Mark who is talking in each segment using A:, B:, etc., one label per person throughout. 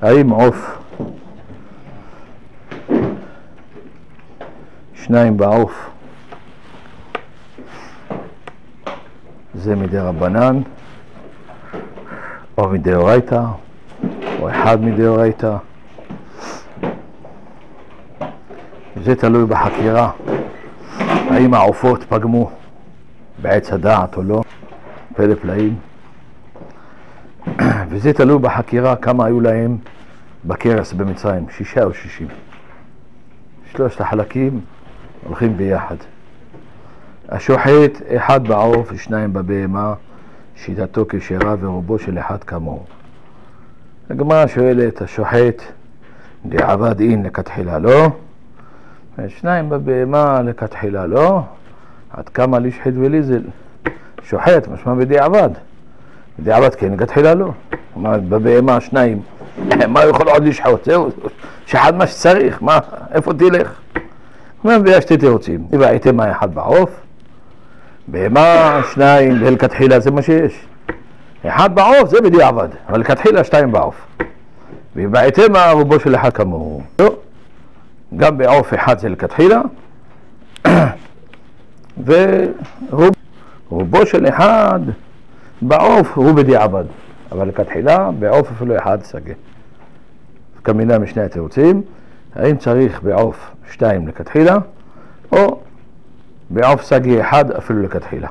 A: האם עוף, שניים בעוף, זה מדרבנן או מדאורייתא או אחד מדאורייתא? זה תלוי בחקירה, האם העופות פגמו בעץ הדעת או לא, פלא פלאים. וזה תלוי בחקירה כמה היו להם בקרס במצרים, 6 או 60. שלושת החלקים הולכים ביחד. השוחט, אחד בעוף, שניים בבהמה, שיטתו כשרה ורובו של אחד כמוהו. הגמרא שואלת, השוחט דעבד אין לכתחילה לא, שניים בבהמה לכתחילה לא, עד כמה לשחט וליזל? שוחט משמע בדיעבד, בדיעבד כן לכתחילה לא. בבהמה שניים, מה הוא יכול עוד לשחוט? זהו, שחט מה שצריך, מה, איפה תלך? ויש שתי תירוצים, אם הייתם מה אחד בעוף, בהמה שניים ולכתחילה זה מה שיש. אחד בעוף זה בדיעבד, אבל לכתחילה שתיים בעוף. ואם הייתם מה רובו של אחד כמוהו. לא, גם בעוף אחד זה לכתחילה, ורובו של אחד בעוף הוא בדיעבד, אבל לכתחילה בעוף אפילו אחד סגה. כמינה משני התירוצים, האם צריך בעוף שתיים לכתחילה, או בעוף סגי אחד אפילו לכתחילה.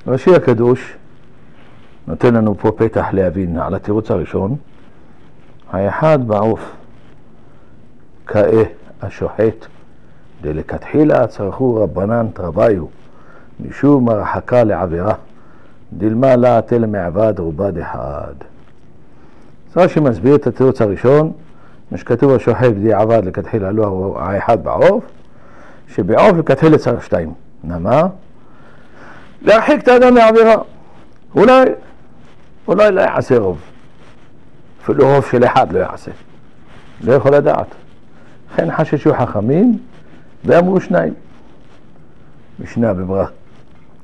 A: רש"י הקדוש נותן לנו פה פתח להבין על התירוץ הראשון, האחד בעוף כאה השוחט, דלכתחילה צרכו רבנן תרוויו, משום הרחקה לעבירה, דלמה לה תל מעבד רובד אחד. אז רש"י מסביר את התירוץ הראשון, שכתוב השוחט בדיעבד לכתחילה לא האחד בעוף, שבעוף לכתחילה צריך שתיים. למה? להרחיק את האדם מעבירה. אולי לא יעשה רוב, אפילו רוב של אחד לא יעשה, לא יכול לדעת. לכן חששו חכמים ואמרו שניים. משנה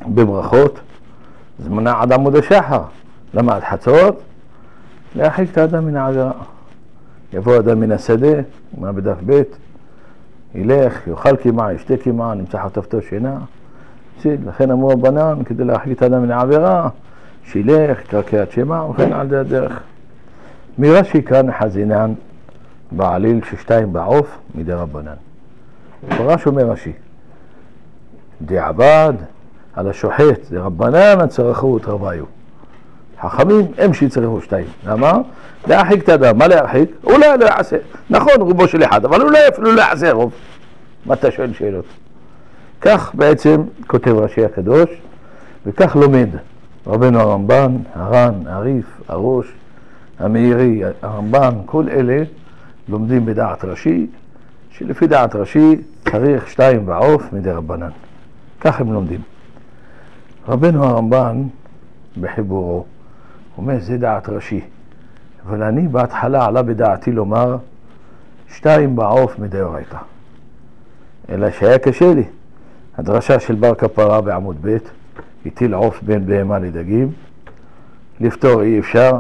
A: בברכות, זמנה עד עמוד השחר, למה עד חצות? להרחיק את האדם מן העבירה. יבוא אדם מן השדה, מה בדף ב', ילך, יאכל קימה, ישתה קימה, נמצא חטפתו שינה. לכן אמרו רבנן, כדי להרחיק את האדם מן העבירה, שילך, קרקעת שמע, וכן על זה הדרך. מרש"י כאן חזינן בעליל ששתיים בעוף מדי רבנן. פרש אומר רש"י, דיעבד על השוחט, זה רבנן הצרכו תרוויו. חכמים הם שיצרכו שתיים. למה? להרחיק את האדם. מה להרחיק? אולי לא יעשה. נכון, רובו של אחד, אבל אולי אפילו לא יעשה רוב. מה אתה שואל שאלות? כך בעצם כותב רש"י הקדוש, וכך לומד רבנו הרמב"ן, הר"ן, הריף, הראש, המאירי, הרמב"ן, כל אלה לומדים בדעת רש"י, שלפי דעת רש"י צריך שתיים בעוף מדי רבנן. כך הם לומדים. רבנו הרמב"ן בחיבורו אומר, זה דעת רש"י, אבל אני בהתחלה עלה בדעתי לומר שתיים בעוף מדאורייתא, אלא שהיה קשה לי. הדרשה של בר כפרה בעמוד ב', הטיל עוף בין בהמה לדגים, לפתור אי אפשר,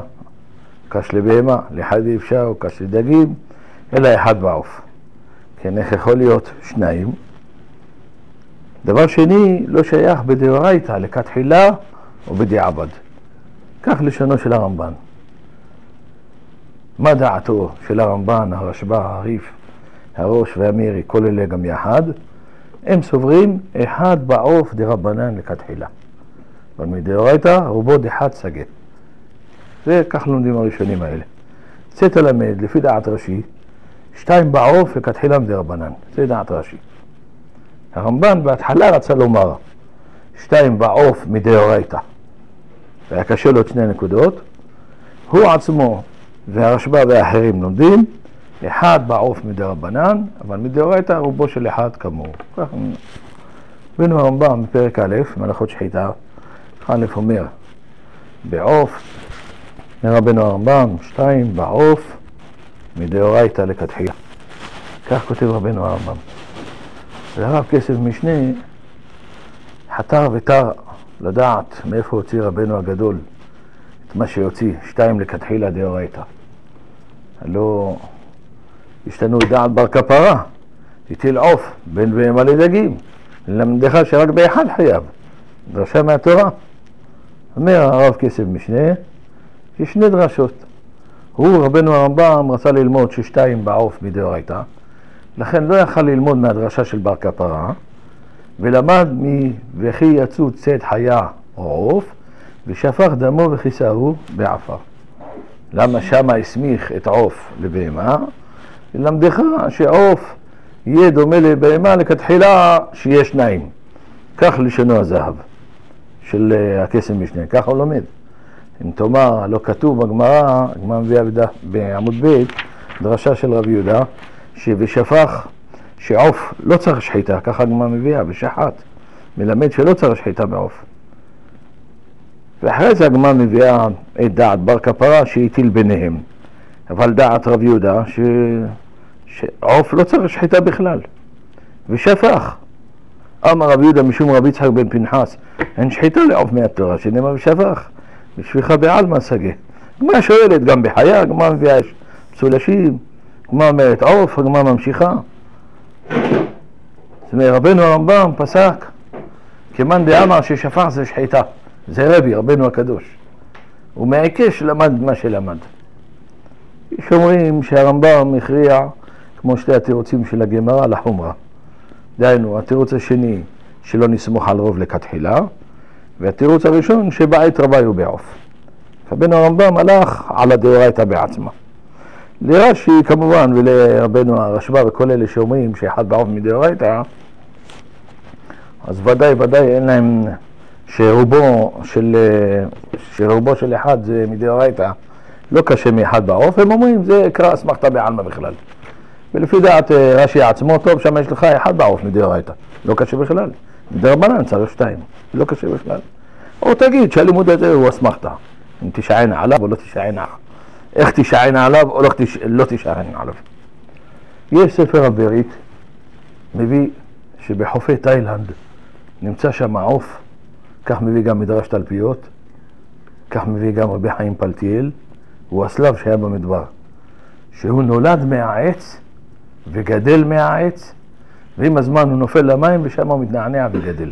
A: קש לבהמה, לאחד אי אפשר, או קש לדגים, אלא אחד בעוף. כן, איך יכול להיות שניים? דבר שני, לא שייך בדאורייתא לכתחילה או בדיעבד. כך לשונו של הרמב"ן. מה דעתו של הרמב"ן, הרשב"א, הריף, הראש והמאירי, כל אלה גם יחד? הם סוברים אחד בעוף דרבנן לכתחילה. אבל מדאורייתא רובו דחד סגה. זה כך לומדים הראשונים האלה. זה תלמד לפי דעת רש"י, שתיים בעוף לכתחילה מדרבנן. זה דעת רש"י. הרמב"ן בהתחלה רצה לומר שתיים בעוף מדאורייתא. והיה קשה לו את שני נקודות. הוא עצמו והרשב"א והאחרים לומדים אחד בעוף מדרבנן, אבל מדאורייתא רובו של אחד כמוהו. כך רבנו הרמב"ם בפרק א', מלאכות שחיטה, א' אומר בעוף, רבנו הרמב"ם שתיים בעוף מדאורייתא לכתחילה. כך כותב רבנו הרמב"ם. והרב כסף משנה חתר ותר לדעת מאיפה הוציא רבנו הגדול את מה שיוציא, 2 לכתחילה דאורייתא. הלא, יש לנו דעת בר כפרה, הטיל עוף בין בהמה לדגים, ללמדך שרק באחד חייב, דרשה מהתורה. אומר הרב כסף משנה, יש 2 דרשות. הוא, רבנו הרמב"ם, רצה ללמוד ש2 בעוף מדאורייתא, לכן לא יכל ללמוד מהדרשה של בר כפרה, ולמד וכי יצאו צאת חיה או עוף, ושפך דמו וכיסהו בעפר. למה שמה הסמיך את עוף לבהמה? ללמדך שעוף יהיה דומה לבהמה לכתחילה שיהיה 2. כך לשונו הזהב של הקסם משנה, כך הוא לומד. אם תאמר, לא כתוב בגמרא, הגמרא מביאה בעמוד ב' דרשה של רבי יהודה, שבשפך שעוף לא צריך שחיטה, ככה הגמרא מביאה, בשחט, מלמד שלא צריך שחיטה בעוף. ואחרי זה הגמרא מביאה את דעת בר כפרה שהטיל ביניהם. אבל דעת רבי יהודה שעוף לא צריך שחיטה בכלל. ושפך. אמר רבי יהודה משום רבי יצחק בן פנחס, אין שחיטה לעוף מהתורה, שנאמר ושפך. בשפיכה בעלמא סגה. הגמרא שואלת גם בחיה, הגמרא מביאה פסולשים, הגמרא אומרת עוף, הגמרא ממשיכה. זאת אומרת, רבנו הרמב"ם פסק, כמאן דאמר ששפך זה שחיטה. זה רבנו הקדוש. הוא מעיקש למד מה שלמד. יש אומרים שהרמב"ם הכריע כמו 2 התירוצים של הגמרא לחומרה. דהיינו, התירוץ השני שלא נסמוך על רוב לכתחילה, והתירוץ הראשון שבעת רביו בעוף. רבנו הרמב"ם הלך על הדאורייתא בעצמה. לרש"י כמובן ולרבנו הרשב"א וכל אלה שאומרים שאחד בעוף מדאורייתא, אז ודאי אין להם שרובו של אחד זה מדאורייתא לא קשה מאחד בעוף, הם אומרים זה קרא אסמכתא בעלמא בכלל. ולפי דעת רש"י עצמו טוב, שם יש לך אחד בעוף מדאורייתא, לא קשה בכלל. מדרבנן צריך 2, לא קשה בכלל. או תגיד שהלימוד הזה הוא אסמכתא, אם תשען עליו או לא תשען עליו, איך תשען עליו או לא תשען עליו. יש ספר הברית מביא שבחופי תאילנד נמצא שם עוף, כך מביא גם מדרש תלפיות, כך מביא גם רבי חיים פלטיאל, הוא הסלב שהיה במדבר, שהוא נולד מהעץ וגדל מהעץ, ועם הזמן הוא נופל למים ושם הוא מתנענע וגדל.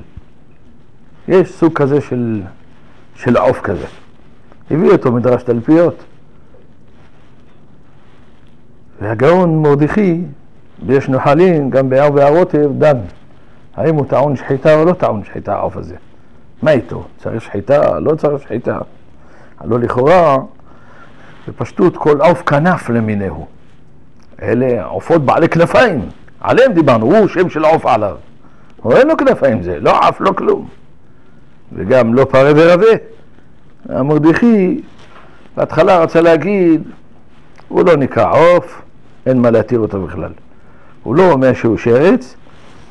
A: יש סוג כזה של עוף כזה. הביא אותו מדרש תלפיות. והגאון מרדכי, ויש נוחלים, גם באר והרוטב, דן. האם הוא טעון שחיטה או לא טעון שחיטה העוף הזה? מה איתו? צריך שחיטה? לא צריך שחיטה. הלא לכאורה, בפשטות כל עוף כנף למיניהו. אלה עופות בעלי כנפיים. עליהם דיברנו, הוא שם של עוף עליו. הוא אין לו כנפיים זה, לא עף, לא כלום. וגם לא פרה ורבה. המרדכי בהתחלה רצה להגיד, הוא לא נקרא עוף, אין מה להתיר אותו בכלל. הוא לא אומר שהוא שרץ,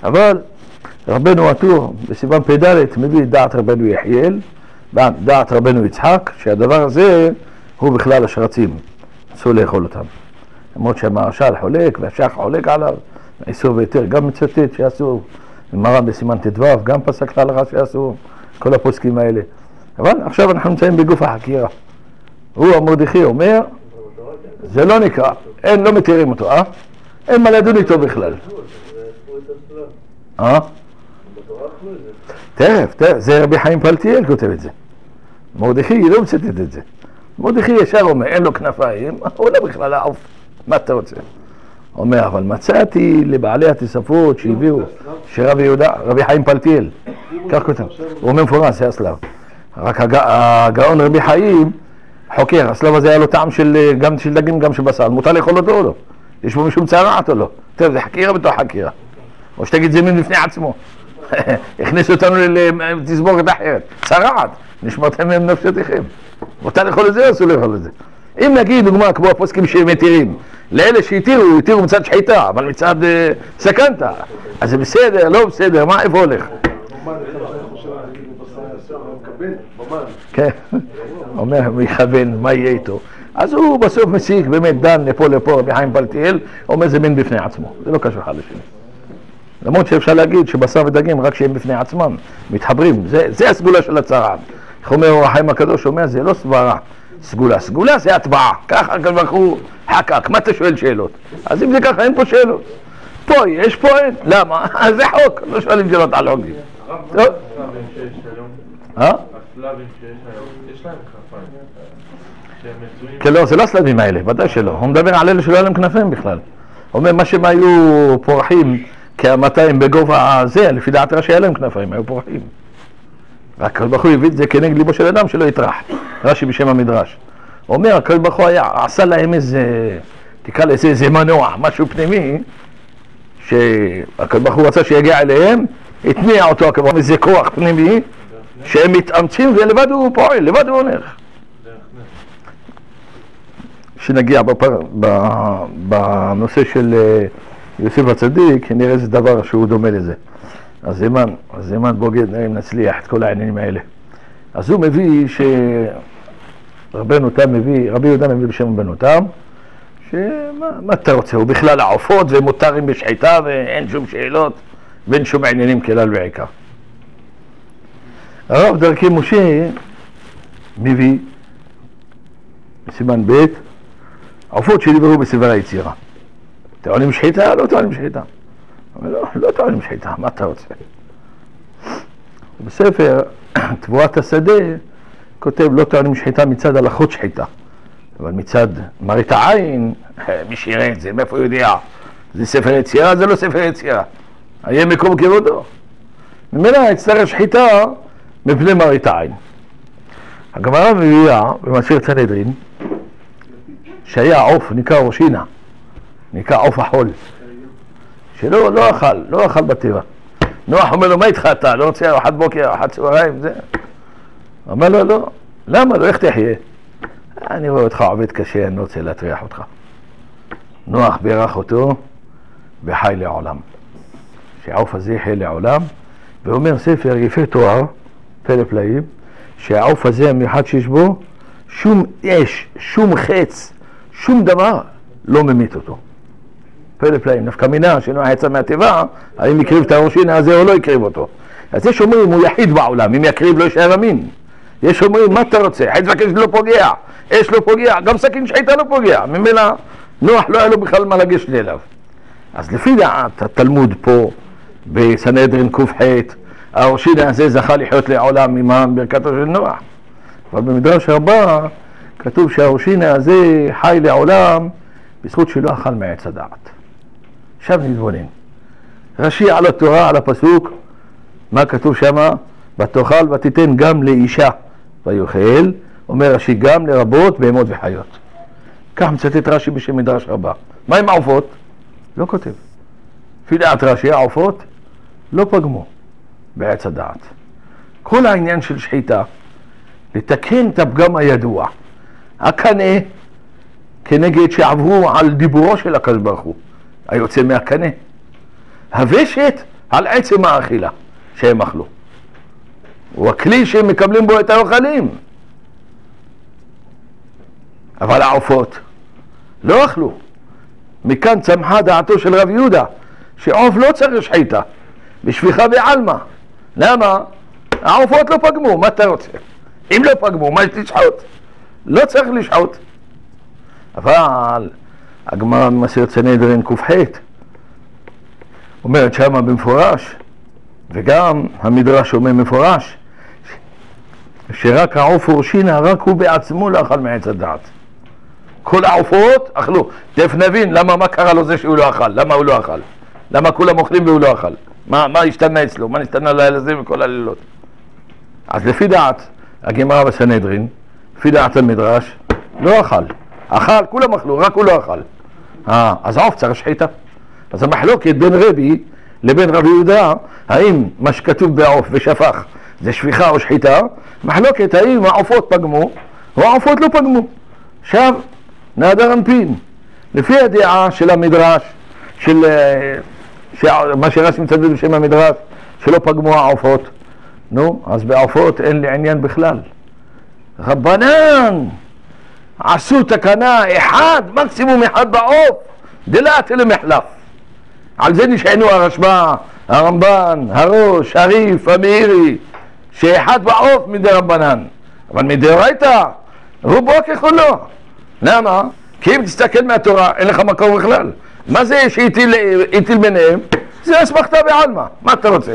A: אבל רבנו הטור בסימן פ"ד מביא את דעת רבנו יחיאל, דעת רבנו יצחק, שהדבר הזה הוא בכלל השרצים, אסור לאכול אותם. למרות שהמהרש"ל חולק והשח חולק עליו, איסור ויתר גם מצטט שאסור, מרן בסימן ט"ו גם פסק להלכה שאסור, כל הפוסקים האלה. אבל עכשיו אנחנו נמצאים בגוף החקירה. הוא המרדכי אומר, זה לא נקרא, לא מתירים אותו, אין מה לדון איתו בכלל. תכף, זה רבי חיים פלטיאל כותב את זה. מרדכי לא מצטט את זה. מרדכי ישר אומר, אין לו כנפיים, הוא לא בכלל העוף, מה אתה רוצה? אומר, אבל מצאתי לבעלי התוספות שהביאו, שרבי יהודה, רבי חיים פלטיאל, כך כותב, הוא אומר מפורש, זה הסלב. רק הגאון רבי חיים חוקר, הסלב הזה היה לו טעם גם של דגים, גם של בשר, מותר לאכול אותו או לא? יש בו משום צרעת או לא? טוב, זה חקירה בתוך חקירה. או שתגיד זה מין בפני עצמו. הכניסו אותנו לתסבורת אחרת. צרעת, נשמרתם מהם נפשתיכם. מותר לאכול את זה או אסור לאכול את זה? אם נגיד דוגמה כמו הפוסקים שמתירים, לאלה שהתירו, התירו מצד שחיטה, אבל מצד סכנתא, אז זה בסדר, לא בסדר, מה איפה הולך? כן, אומר מכוון, מה יהיה איתו? אז הוא בסוף מסיק, באמת דן לפה רבי חיים פלטיאל, אומר זה בין בפני עצמו, זה לא קשור אחד לשני. למרות שאפשר להגיד שבשר ודגים רק שהם בפני עצמם, מתחברים, זה הסגולה של הצרעת. איך אומר אור החיים הקדוש, אומר זה לא סברה סגולה, סגולה זה הטבעה, ככה כבחו חקק, מה אתה שואל שאלות? אז אם זה ככה אין פה שאלות. פה יש, פה אין, למה? זה חוק, לא שואלים שאלות על חוקים.
B: הסלאבים שיש היום, הסלאבים שיש היום, יש להם כנפיים, שהם מצויים...
A: כן, לא, זה לא הסלאבים האלה, ודאי שלא, הוא מדבר על אלה שלא היה להם כנפיים בכלל. הוא אומר, מה שהם היו פורחים כ-200 בגובה הזה, לפי דעת רש"י היה להם כנפיים, היו פורחים. רק הקדוש ברוך הוא הביא את זה כנגד ליבו של אדם שלא יטרח, רש"י בשם המדרש. הוא אומר, הקדוש ברוך הוא עשה להם איזה, תקרא לזה איזה מנוע, משהו פנימי, שהקדוש ברוך הוא רצה שיגיע אליהם, התניע אותו הקדוש ברוך הוא איזה כוח פנימי, שהם מתאמצים ולבד הוא פועל, לבד הוא הולך. שנגיע בנושא של יוסף הצדיק, נראה איזה דבר שהוא דומה לזה. אז זמן בוגד, אם נצליח את כל העניינים האלה. אז הוא מביא רבי יהודה מביא בשם רבנו תם, שמה אתה רוצה, הוא בכלל העופות ומותרים בשחיטה ואין שום שאלות ואין שום עניינים כלל ועיקר. הרב דרכי משה מביא בסימן ב' עופות שדיברו בספר היצירה. טוענים שחיטה? לא טוענים שחיטה. לא טוענים שחיטה, מה אתה רוצה? בספר תבואת השדה כותב לא טוענים שחיטה מצד הלכות שחיטה, אבל מצד מראית העין, מי שיראה את זה, מאיפה הוא יודע? זה ספר יצירה? זה לא ספר יצירה. היה מקום כבודו. ממילא יצטרך שחיטה מפני מראית העין. הגמרא מביאה במסכת סנהדרין שהיה עוף נקרא ראשינה, נקרא עוף החול, שלא אכל בטבע. נוח אומר לו, מה איתך אתה? לא רוצה ארוחת בוקר, ארוחת צהריים, זה? אומר לו, לא. למה לא? איך תחיה? אני רואה אותך עובד קשה, אני לא רוצה להטריח אותך. נוח בירך אותו וחי לעולם. שהעוף הזה חי לעולם, ואומר ספר יפה תואר, פלא פלאים, שהעוף הזה המיוחד שיש בו, שום אש, שום חץ, שום דבר לא ממית אותו. פלא פלאים, נפקא מינה שנוח יצא מהטבע, האם יקריב את הראשינה הזה או לא יקריב אותו. אז יש אומרים, הוא יחיד בעולם, אם יקריב לא יישאר אמין. יש אומרים, מה אתה רוצה? חץ וקש לא פוגע, אש לא פוגע, גם סכין שחיטה לא פוגע. ממילא נוח לא היה לו בכלל מה לגשת אליו. אז לפי דעת התלמוד פה, בסנהדרין ק"ח, הראשינה הזה זכה לחיות לעולם עם ברכתו של נוח. אבל במדרש רבה כתוב שהראשינה הזה חי לעולם בזכות שלא אכל מעץ הדעת. עכשיו נתבונן. רש"י על התורה, על הפסוק, מה כתוב שמה? ותאכל ותיתן גם לאישה ויאכל, אומר רש"י גם לרבות בהמות וחיות. כך מצטט רש"י בשם מדרש רבה. מה עם העופות? לא כותב. לפי דעת רש"י העופות לא פגמו בעץ הדעת. כל העניין של שחיטה לתקן את הפגם הידוע, הקנה כנגד שעברו על דיבורו של הקדוש ברוך הוא היוצא מהקנה, הוושט על עצם האכילה שהם אכלו, הוא הכלי שהם מקבלים בו את האוכלים. אבל העופות לא אכלו. מכאן צמחה דעתו של רב יהודה שעוף לא צריך שחיטה בשפיכה בעלמא. למה? העופות לא פגמו, מה אתה רוצה? אם לא פגמו, מה יש לשחוט? לא צריך לשחוט. אבל הגמרא במסכת סנהדרין ק"ח אומרת שמה במפורש, וגם המדרש אומר מפורש, שרק העוף ראשינה, רק הוא בעצמו לא אכל מעץ הדעת. כל העופות אכלו. תכף נבין למה, מה קרה לו זה שהוא לא אכל, למה הוא לא אכל, למה כולם אוכלים והוא לא אכל, מה השתנה אצלו, מה נשתנה לילה זה וכל הלילות. אז לפי דעת הגמרא בסנהדרין, לפי דעת המדרש, לא אכל. אכל, כולם אכלו, רק הוא לא אכל. אז העוף צריך שחיטה. אז המחלוקת בין רבי לבין רבי יהודה, האם מה שכתוב בעוף ושפח זה שפיכה או שחיטה, מחלוקת האם העופות פגמו או העופות לא פגמו. עכשיו נהדר אנפין, לפי הדעה של המדרש, מה שרש"י מצטט בשם המדרש, שלא פגמו העופות, נו, אז בעופות אין לי עניין בכלל. רבנן עשו תקנה אחד, מקסימום אחד בעוף, דלת למחלף. על זה נשענו הרשב"א, הרמב"ן, הראש, הריף, המאירי, שאחד בעוף מדי רבנן. אבל מדאורייתא רובו ככולו. למה? כי אם תסתכל מהתורה, אין לך מקום בכלל. מה זה שהטיל ביניהם? זה אסמכתא בעלמא, מה אתה רוצה?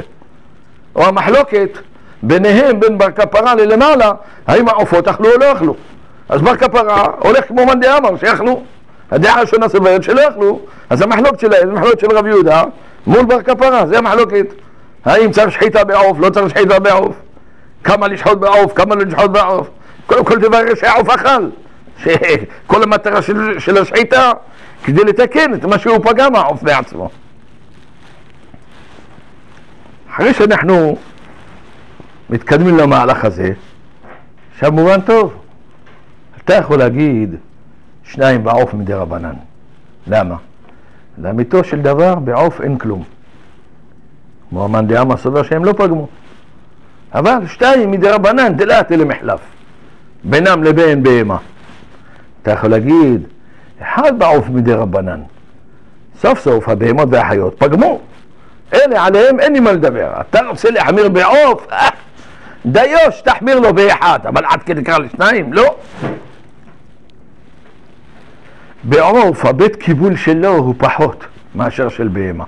A: או המחלוקת ביניהם, בין בר כפרה ללמעלה, האם העופות אכלו או לא אכלו. אז בר כפרה הולך כמו מאן דאמר שאכלו. הדעה הראשונה סוברת שלא אכלו, אז המחלוקת שלהם, זה מחלוקת של רב יהודה מול בר כפרה, זה המחלוקת. האם צריך שחיטה בעוף, לא צריך שחיטה בעוף, כמה לשחוט בעוף, כמה לא לשחוט בעוף. קודם כל דבר שהעוף אכל, שכל המטרה של השחיטה כדי לתקן את מה שהוא פגע מהעוף בעצמו. אחרי שאנחנו מתקדמים למהלך הזה, עכשיו מובן טוב, אתה יכול להגיד 2 בעוף מדי רבנן. למה? לאמיתו של דבר בעוף אין כלום. כמו מאן דאמר סובר שהם לא פגמו. אבל 2 מדי רבנן דלת אלה מחלף. בינם לבין בהמה. אתה יכול להגיד 1 בעוף מדי רבנן. סוף סוף הבהמות והחיות פגמו. אלה עליהם אין לי מה לדבר. אתה רוצה להחמיר בעוף? דיוש תחמיר לו באחד, אבל עד כדי קרא ל2? לא. בעוף הבית קיבול שלו הוא פחות מאשר של בהמה.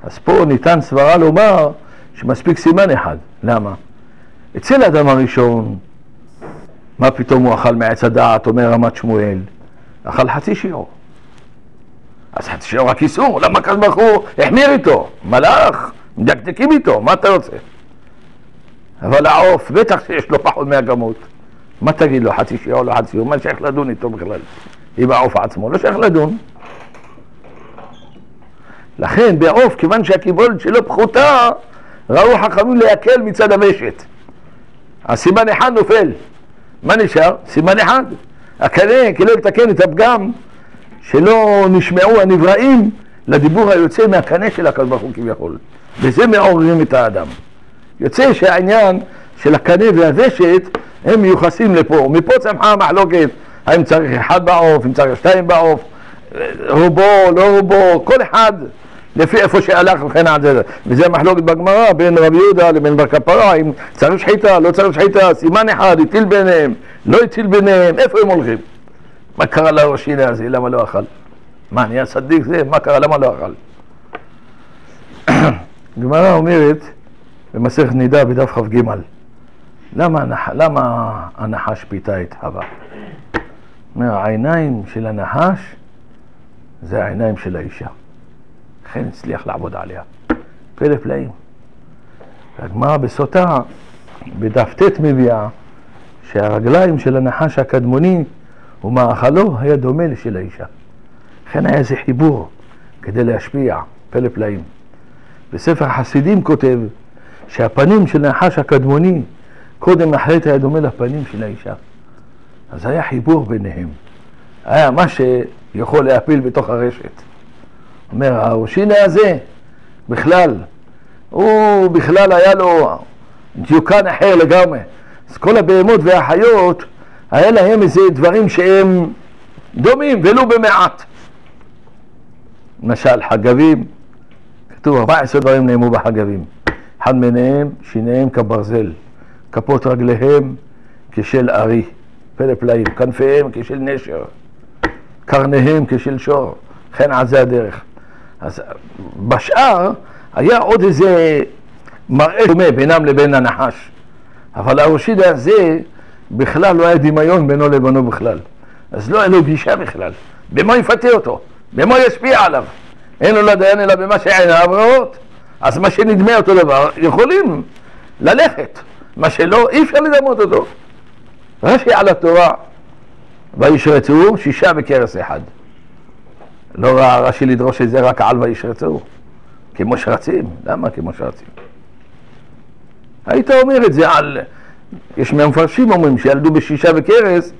A: אז פה ניתן סברה לומר שמספיק סימן אחד. למה? אצל האדם הראשון, מה פתאום הוא אכל מעץ הדעת, אומר רמת שמואל? אכל חצי שיעור. אז חצי שיעור רק איסור, למה הקדוש ברוך הוא החמיר איתו? מלאך, מדקדקים איתו, מה אתה רוצה? אבל העוף, בטח שיש לו פחות מהכמות. מה תגיד לו, חצי שיעור, לא חצי שיעור? מה שייך לדון איתו בכלל? אם העוף עצמו, לא שייך לדון. לכן בעוף, כיוון שהקיבולת שלו פחותה, ראו חכמים להקל מצד המשת. הסימן אחד נופל. מה נשאר? סימן אחד. הקנה, כדי לתקן את הפגם שלא נשמעו הנבראים לדיבור היוצא מהקנה של הקדוש ברוך הוא כביכול. וזה מעוררים את האדם. יוצא שהעניין של הקנה והוושת הם מיוחסים לפה. מפה צמחה המחלוקת, האם צריך 1 בעוף, אם צריך 2 בעוף, רובו, לא רובו, כל אחד לפי איפה שהלך וכן עד זה. וזה מחלוקת בגמרא בין רב יהודה לבין בר כפרה, אם צריך שחיטה, לא צריך שחיטה, סימן אחד, הטיל ביניהם, לא הטיל ביניהם, איפה הם הולכים? מה קרה לראשי הזה? למה לא אכל? מה, נהיה צדיק זה? מה קרה? למה לא אכל? גמרא אומרת במסכת נידה בדף כ"ג, למה הנחש פיתה את חווה? אומר, העיניים של הנחש זה העיניים של האישה, לכן הצליח לעבוד עליה. פלא פלאים. הגמרא בסוטה בדף ט' מביאה שהרגליים של הנחש הקדמוני ומאכלו היה דומה לשל האישה, לכן היה איזה חיבור כדי להשפיע. פלא פלאים. בספר החסידים כותב שהפנים של הנחש הקדמוני קודם אחרת היה דומה לפנים של האישה, אז היה חיבור ביניהם, היה מה שיכול להפיל בתוך הרשת. אומר, הראשינה הזה בכלל, הוא בכלל היה לו דיוקן אחר לגמרי. אז כל הבהמות והחיות היה להם איזה דברים שהם דומים ולו במעט. למשל חגבים, כתוב 14 דברים נאמרו בחגבים. אחד מהם שיניהם כברזל, כפות רגליהם כשל ארי, פלא פלאים, כנפיהם כשל נשר, קרניהם כשל שור, כן על זה הדרך. אז בשאר היה עוד איזה מראה דומה בינם לבין הנחש, אבל הראשית הזה בכלל לא היה דמיון בינו לבינו בכלל, אז לא היה לו גישה בכלל. במה יפתה אותו? במה ישפיע עליו? אין לו לדיין אלא במה שעיניו רואות. אז מה שנדמה אותו דבר יכולים ללכת, מה שלא אי אפשר לדמות אותו. רש"י על התורה, וישרצו 6 בכרס אחד. לא ראה רש"י לדרוש את זה רק על וישרצו כמו שרצים. למה כמו שרצים? היית אומר את זה על, יש מהמפרשים אומרים שילדו ב6 בכרס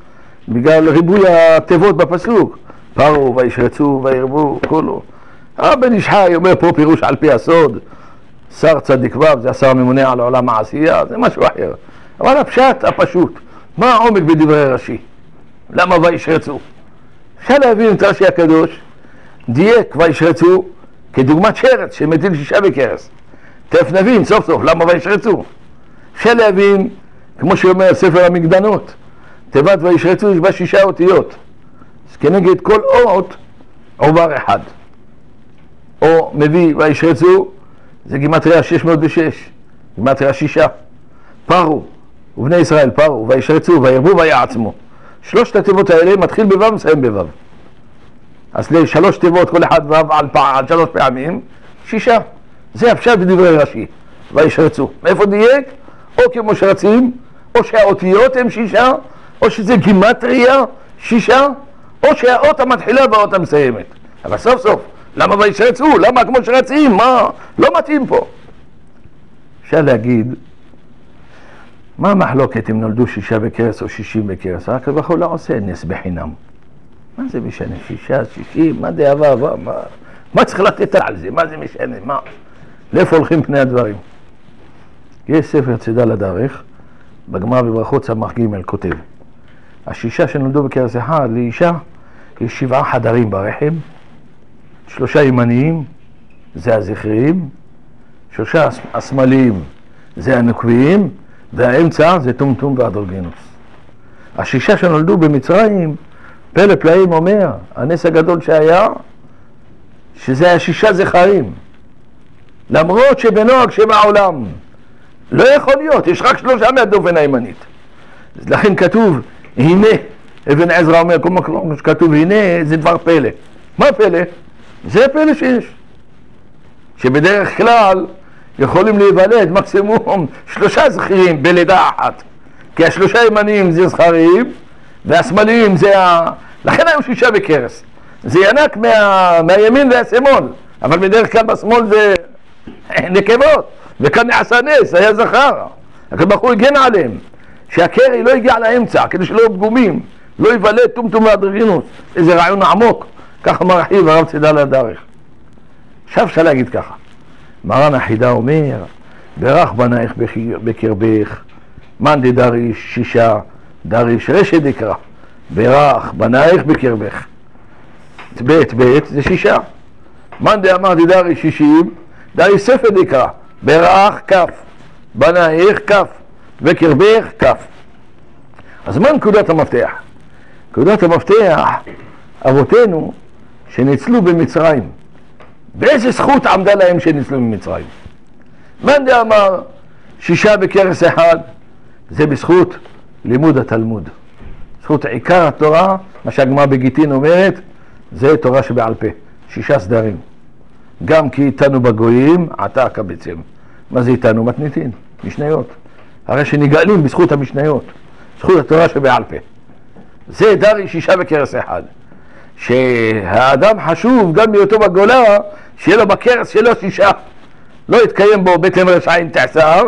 A: בגלל ריבוי התיבות בפסוק, פרו וישרצו וירבו כולו. הבן איש חי אומר פה פירוש על פי הסוד, שר צדיק ו' זה השר הממונה על עולם העשייה, זה משהו אחר. אבל הפשט הפשוט, מה העומק בדברי רש"י? למה וישרצו? אפשר להבין את רש"י הקדוש דייק וישרצו כדוגמת שרץ שמטיל 6 בכרס. תכף נבין סוף סוף למה וישרצו. אפשר להבין כמו שאומר ספר המקדנות, תיבת וישרצו יש בה 6 אותיות, אז כנגד כל אות עובר אחד. או מביא וישרצו, זה גימטריה 606, גימטריה 6. פרו, ובני ישראל פרו, וישרצו, וירבו ויעצמו. 3 התיבות האלה מתחיל בו' מסיים בו'. אז ל3 תיבות, כל אחד ו' על 3 פעמים, 6. זה הפשט בדברי רש"י, וישרצו. מאיפה דייק? או כמו שרצים, או שהאותיות הם 6, או שזה גימטריה 6, או שהאות המתחילה והאות המסיימת. אבל סוף סוף, למה וישרצו? למה כמו שרצים? מה? לא מתאים פה. אפשר להגיד, מה המחלוקת אם נולדו 6 בכרס או 60 בכרס? רק בכלל לא עושה נס בחינם. מה זה משנה? 6, 60, מה זה עבר? מה צריך לתת על זה? מה זה משנה? מה? לאיפה הולכים פני הדברים? יש ספר צידה לדרך, בגמרא בברכות סמ"ך ג' כותב, 6 שנולדו בכרס אחד לאישה, יש 7 חדרים ברחם, 3 ימניים, זה הזכריים, 3 השמאליים, זה הנקביים, והאמצע זה טומטום ואנדרוגינוס. 6 שנולדו במצרים, פלא פלאים אומר, הנס הגדול שהיה, שזה 6 זכרים. למרות שבנוהג שבעולם, לא יכול להיות, יש רק 3 מהדופן הימנית. לכן כתוב, הנה, אבן עזרא אומר, כל מקום שכתוב, הנה, זה דבר פלא. מה פלא? זה פלא שיש. שבדרך כלל יכולים להיוולד מקסימום 3 זכרים בלידה אחת. כי 3 ימניים זה זכרים, והשמאליים זה לכן היו 6 בכרס. זה ינק מהימין והשמאל, אבל בדרך כלל בשמאל זה נקבות, וכאן נעשה נס, היה זכר. הקדוש ברוך הוא הגן עליהם, שהקרי לא הגיע לאמצע, כדי שלא פגומים, לא יוולד טומטום ואנדרוגינוס. איזה רעיון עמוק, ככה מרחיב הרב צידה לדרך. עכשיו אפשר להגיד ככה, מרן החידה אומר, ברך בנייך בקרבך, מאן דדריש 6, דריש רשת דקרא, ברך בנייך בקרבך. בית זה 6. מאן דאמר דדריש 60, דריש ספר דקרא, ברך כף, בנייך כף, בקרבך כף. אז מה נקודת המפתח? נקודת המפתח, אבותינו שניצלו במצרים, באיזה זכות עמדה להם שניצלו במצרים? מאן דאמר 6 בכרס אחד, זה בזכות לימוד התלמוד. זכות עיקר התורה, מה שהגמרא בגיטין אומרת, זה תורה שבעל פה, 6 סדרים. גם כי איתנו בגויים, עתה קבצם. מה זה איתנו? מתניתין, משניות. הרי שנגאלים בזכות המשניות, זכות התורה שבעל פה. זה דרי 6 בכרס אחד. שהאדם חשוב גם בהיותו בגולה, שיהיה לו בכרס שלו 6. לא יתקיים בו בטן רשעים תעשר,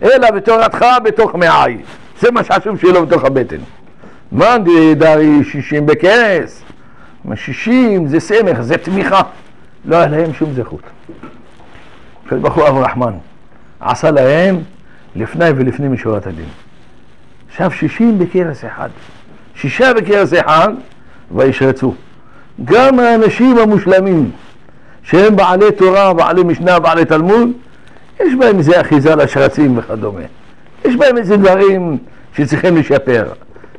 A: אלא בתורתך בתוך מעי. זה מה שחשוב שיהיה לו בתוך הבטן. מה דרי 60 בכרס? 60 זה סמך, זה תמיכה. לא היה להם שום זכות. הקדוש ברוך הוא אב רחמן עשה להם לפני ולפנים משורת הדין. עכשיו 60 בכרס אחד, 6 בכרס אחד, וישרצו. גם האנשים המושלמים שהם בעלי תורה, בעלי משנה, בעלי תלמוד, יש בהם איזה אחיזה לשרצים וכדומה. יש בהם איזה דברים שצריכים לשפר.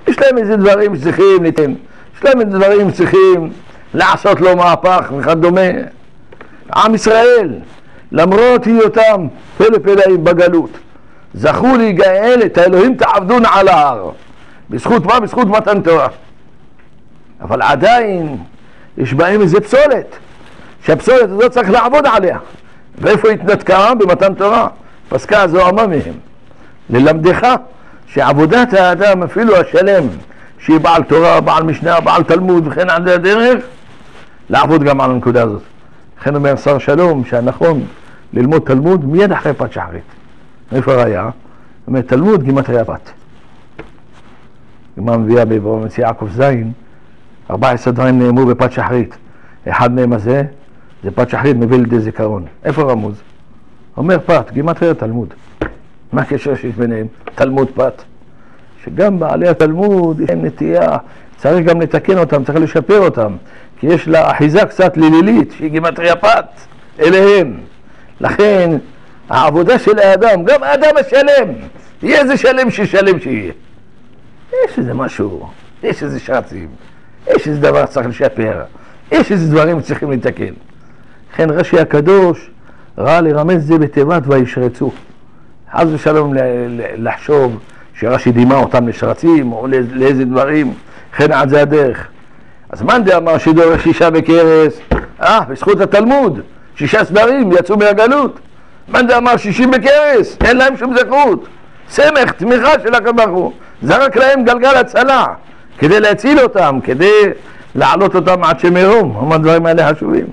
A: יש להם איזה דברים שצריכים לתן. יש להם איזה דברים שצריכים לעשות לו מהפך וכדומה. עם ישראל, למרות היותם פלא פלאים בגלות, זכו להיגאל את האלוהים תעבדון על ההר. בזכות מה? בזכות מתן תורה. אבל עדיין יש בהם איזה פסולת, שהפסולת הזאת צריך לעבוד עליה. ואיפה התנתקה? במתן תורה. פסקה הזוהמה מהם. ללמדך שעבודת האדם, אפילו השלם, שהיא בעל תורה, בעל משנה, בעל תלמוד וכן על זה הדרך, לעבוד גם על הנקודה הזאת. לכן אומר שר שלום שהנכון ללמוד תלמוד מיד אחרי פת שחרית. איפה ראיה? אומר תלמוד גימטריה פת. גמרא מביאה במציאה יעקב זין, 14 דברים נאמרו בפת שחרית. אחד מהם הזה, זה פת שחרית מביא לידי זיכרון. איפה רמוז? אומר פת, גימטריה תלמוד. מה הקשר שיש ביניהם? תלמוד פת. שגם בעלי התלמוד יש נטייה, צריך גם לתקן אותם, צריך לשפר אותם. כי יש לה אחיזה קצת לילית, שהיא גימטריה פת, אליהם. לכן, העבודה של האדם, גם האדם השלם, יהיה איזה שלם ששלם שיהיה. יש איזה משהו, יש איזה שרצים, יש איזה דבר שצריך לשפר, יש איזה דברים שצריכים לתקן. לכן רש"י הקדוש ראה לרמז זה בתיבת וישרצו. חס ושלום לחשוב שרש"י דימה אותם לשרצים או לאיזה דברים, לכן עד זה הדרך. אז מאן דאמר שדורש 6 בכרס, בזכות התלמוד, 6 סדרים יצאו מהגלות. מאן דאמר 60 בכרס, אין להם שום זכות. סמך, תמיכה של הקדוש ברוך הוא, זרק להם גלגל הצלה, כדי להציל אותם, כדי להעלות אותם עד שמרום. הם הדברים האלה חשובים.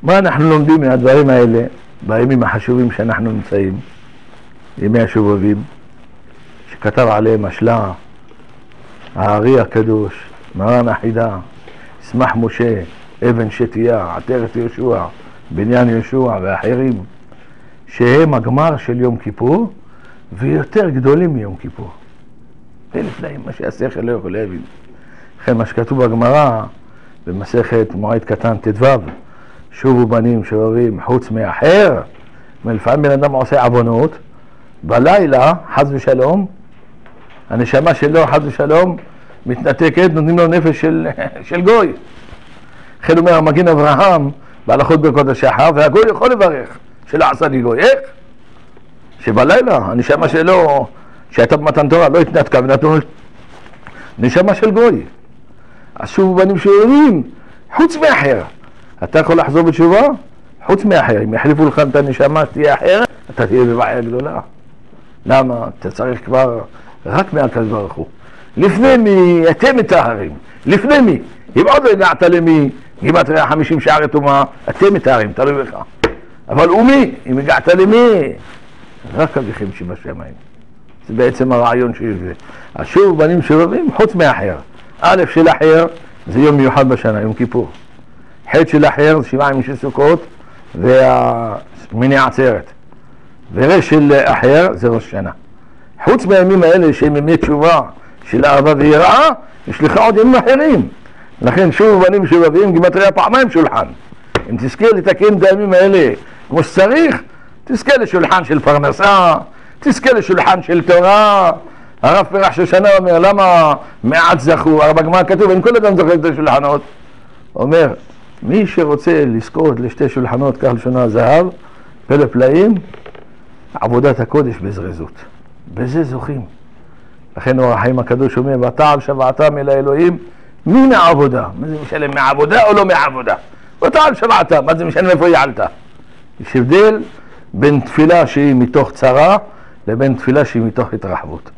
A: מה אנחנו לומדים מהדברים האלה, בימים החשובים שאנחנו נמצאים, ימי השובבים, שכתב עליהם השלה, הארי הקדוש, מרן החידה, ישמח משה, אבן שתיה, עטרת יהושע, בניין יהושע ואחרים, שהם הגמר של יום כיפור ויותר גדולים מיום כיפור. ולפלאים, מה שהשכל לא יכול להבין. לכן מה שכתוב בגמרא במסכת מועד קטן ט"ו, שובו בנים שובבים חוץ מאחר, ולפעמים בן אדם עושה עוונות, בלילה חס ושלום הנשמה שלו חס ושלום מתנתקת, נותנים לו נפש של גוי. לכן אומר המגן אברהם בהלכות ברכות השחר, והגוי יכול לברך שלא עשה לי גוי. איך? שבלילה הנשמה שלו שהייתה במתן תורה לא התנתקה ונתנו נשמה של גוי. אז שובו בנים שובבים חוץ מאחר. אתה יכול לחזור בתשובה חוץ מאחר. אם יחליפו לך את הנשמה שתהיה אחרת, אתה תהיה בבעיה גדולה. למה? אתה צריך כבר רק מהקדוש ברוך הוא. לפני מי אתם מטהרים? לפני מי? אם עוד לא הגעת למי, גימטריה 50 שערי טומאה, אתם מטהרים, תלוי בך. אבל ומי? אם הגעת למי? רק אביכם שבשמיים. זה בעצם הרעיון שיש בזה. אז שוב בנים שובבים חוץ מאחר. א' של אחר זה יום מיוחד בשנה, יום כיפור. ח' של אחר זה 7 ימים של סוכות והמיני עצרת. ור' של אחר זה ראש שנה. חוץ מהימים האלה שהם ימי תשובה של אהבה ויראה, יש לך עוד ימים אחרים. לכן שוב בנים שובבים גימטריה פעמיים שולחן. אם תזכה לתקן את הימים האלה כמו שצריך, תזכה לשולחן של פרנסה, תזכה לשולחן של תורה. הרב פרח שושנה אומר, למה מעט זכו? הרב בגמרא כתוב, אין כל אדם זוכר את השולחנות. אומר, מי שרוצה לזכות לשתי שולחנות, כך לשונה זהב, פלא פלאים, עבודת הקודש בזריזות. בזה זוכים. לכן אור החיים הקדוש אומר, ותעל שבעתם אל האלוהים מן העבודה. מה זה משנה, מהעבודה או לא מהעבודה? ותעל שבעתם, מה זה משנה מאיפה יעלת? יש הבדל בין תפילה שהיא מתוך צרה לבין תפילה שהיא מתוך התרחבות.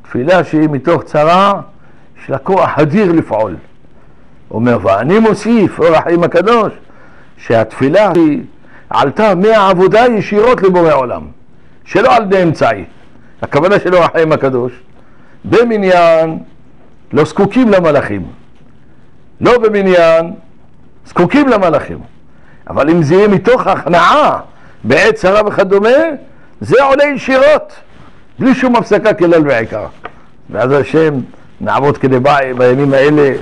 A: תפילה שהיא מתוך צרה, יש לה כוח אדיר לפעול. אומר, ואני מוסיף, אור החיים הקדוש, שהתפילה היא עלתה מהעבודה ישירות לבורא עולם, שלא על ידי אמצעי. הכוונה של אור החיים הקדוש, במניין לא זקוקים למלאכים, לא במניין זקוקים למלאכים, אבל אם זה יהיה מתוך הכנעה בעת צרה וכדומה, זה עולה ישירות, בלי שום הפסקה כלל ועיקר. ואז השם נעבוד כדי בימים האלה,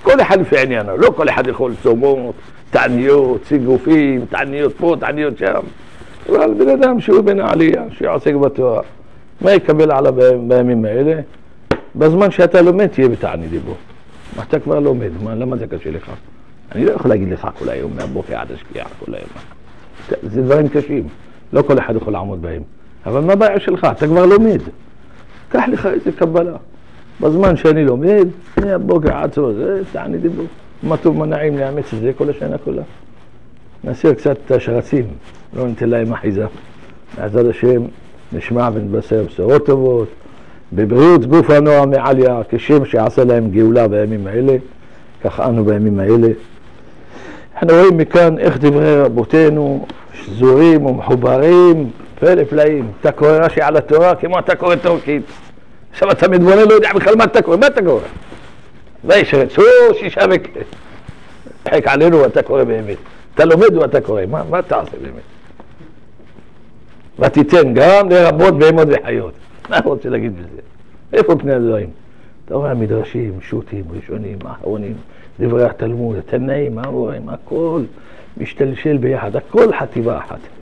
A: כל אחד לפי עניינו, לא כל אחד יכול צומות, תעניות, סיגופים, תעניות פה, תעניות שם. אבל בן אדם שהוא בן העלייה, שעוסק בתורה, מה יקבל עליו בימים האלה? בזמן שאתה לומד תהיה בתענית דיבור. אתה כבר לומד, למה זה קשה לך? אני לא יכול להגיד לך כל היום, מהבוקר עד השקיעה, כל היום. זה דברים קשים, לא כל אחד יכול לעמוד בהם. אבל מה הבעיה שלך? אתה כבר לומד. קח לך איזה קבלה. בזמן שאני לומד, מהבוקר עד סוף, זה תענית דיבור. מה טוב, מה נעים לאמץ את זה כל השנה כולה. נסיר קצת את השרצים, לא ניתן להם אחיזה. בעזרת השם נשמע ונתבשר בשורות טובות, בבריאות גוף הנוער מעליה, כשם שעשה להם גאולה בימים האלה, כך אנו בימים האלה. אנחנו רואים מכאן איך דברי רבותינו שזורים ומחוברים, פלא פלאים. אתה קורא רש"י על התורה כמו אתה קורא טורקית. עכשיו אתה מתבונן, לא יודע בכלל מה אתה קורא, מה אתה קורא? וישרצו 6 בכרס. חק עלינו ואתה קורא באמת. אתה לומד ואתה קורא, מה אתה עושה באמת? ותיתן גם לרבות בהמות וחיות. מה אתה רוצה להגיד בזה? איפה פני הדברים? אתה רואה המדרשים, שו"תים, ראשונים, אחרונים, דברי התלמוד, התנאים, האמוראים, הכל משתלשל ביחד, הכל חטיבה אחת.